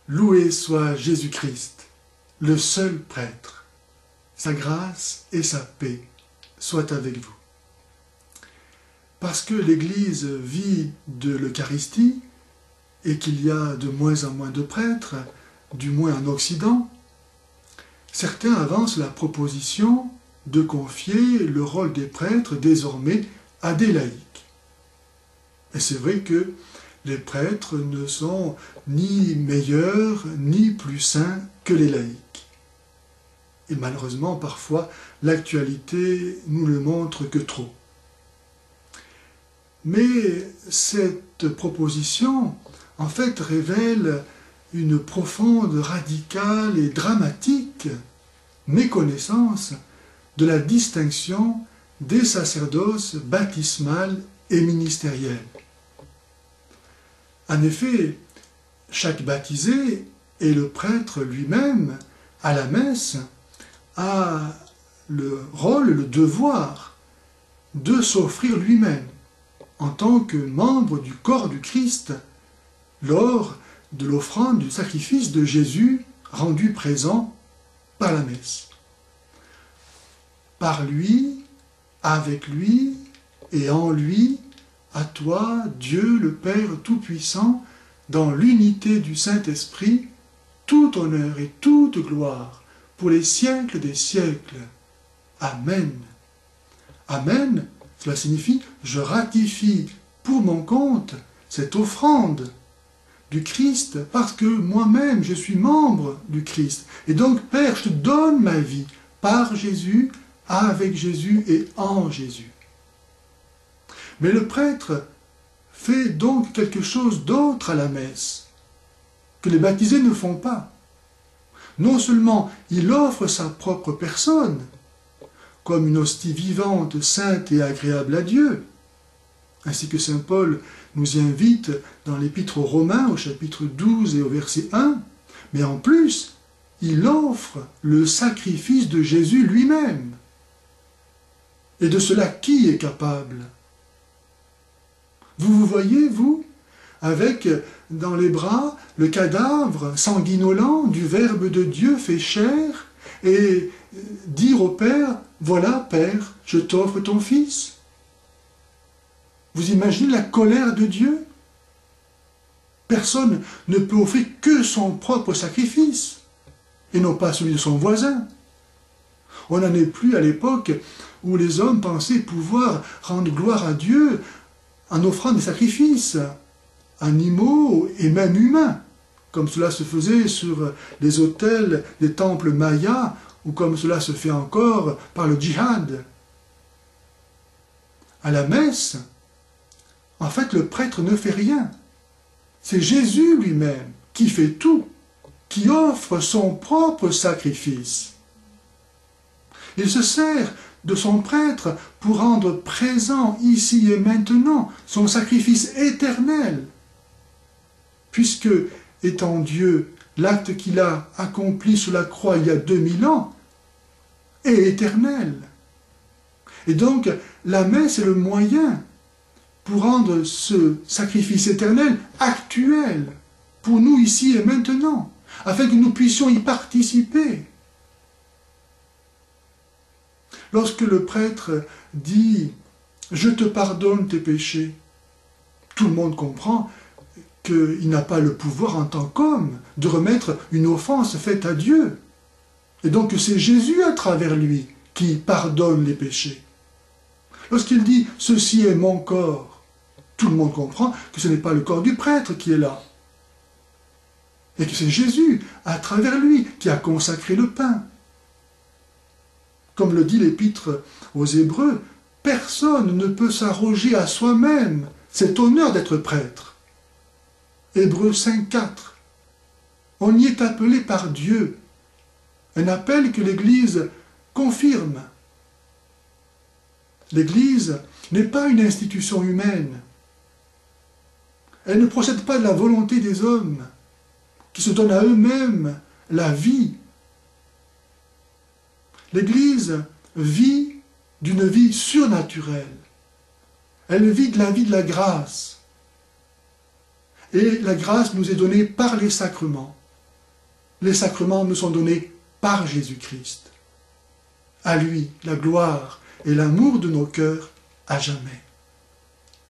Loué soit Jésus-Christ, le seul prêtre. Sa grâce et sa paix soient avec vous. Parce que l'Église vit de l'Eucharistie et qu'il y a de moins en moins de prêtres, du moins en Occident, certains avancent la proposition de confier le rôle des prêtres désormais à des laïcs. Et c'est vrai que les prêtres ne sont ni meilleurs ni plus saints que les laïcs. Et malheureusement, parfois, l'actualité nous le montre que trop. Mais cette proposition, en fait, révèle une profonde, radicale et dramatique méconnaissance de la distinction des sacerdoces baptismal et ministériel. En effet, chaque baptisé et le prêtre lui-même, à la messe, a le rôle, le devoir de s'offrir lui-même en tant que membre du corps du Christ lors de l'offrande du sacrifice de Jésus rendu présent par la messe. Par lui, avec lui et en lui, à toi, Dieu le Père Tout-Puissant, dans l'unité du Saint-Esprit, tout honneur et toute gloire pour les siècles des siècles. Amen. Amen, cela signifie « je ratifie pour mon compte cette offrande du Christ parce que moi-même je suis membre du Christ. Et donc, Père, je te donne ma vie par Jésus, avec Jésus et en Jésus. » Mais le prêtre fait donc quelque chose d'autre à la messe, que les baptisés ne font pas. Non seulement il offre sa propre personne, comme une hostie vivante, sainte et agréable à Dieu, ainsi que saint Paul nous y invite dans l'Épître aux Romains, au chapitre 12 et au verset 1, mais en plus, il offre le sacrifice de Jésus lui-même. Et de cela, qui est capable ? Vous voyez, vous, avec dans les bras le cadavre sanguinolent du Verbe de Dieu fait chair, et dire au Père, voilà, Père, je t'offre ton Fils. Vous imaginez la colère de Dieu? Personne ne peut offrir que son propre sacrifice, et non pas celui de son voisin. On n'en est plus à l'époque où les hommes pensaient pouvoir rendre gloire à Dieu en offrant des sacrifices, animaux et même humains, comme cela se faisait sur les autels des temples mayas, ou comme cela se fait encore par le djihad. À la messe, en fait, le prêtre ne fait rien. C'est Jésus lui-même qui fait tout, qui offre son propre sacrifice. Il se sert de son prêtre pour rendre présent ici et maintenant son sacrifice éternel, puisque, étant Dieu, l'acte qu'il a accompli sous la croix il y a 2000 ans est éternel. Et donc, la messe est le moyen pour rendre ce sacrifice éternel actuel, pour nous ici et maintenant, afin que nous puissions y participer. Lorsque le prêtre dit « Je te pardonne tes péchés », tout le monde comprend qu'il n'a pas le pouvoir en tant qu'homme de remettre une offense faite à Dieu. Et donc c'est Jésus à travers lui qui pardonne les péchés. Lorsqu'il dit « Ceci est mon corps », tout le monde comprend que ce n'est pas le corps du prêtre qui est là. Et que c'est Jésus, à travers lui, qui a consacré le pain. Comme le dit l'Épître aux Hébreux, personne ne peut s'arroger à soi-même cet honneur d'être prêtre. Hébreux 5.4. On y est appelé par Dieu, un appel que l'Église confirme. L'Église n'est pas une institution humaine. Elle ne procède pas de la volonté des hommes, qui se donnent à eux-mêmes la vie. L'Église vit d'une vie surnaturelle. Elle vit de la vie de la grâce. Et la grâce nous est donnée par les sacrements. Les sacrements me sont donnés par Jésus-Christ. À lui la gloire et l'amour de nos cœurs à jamais.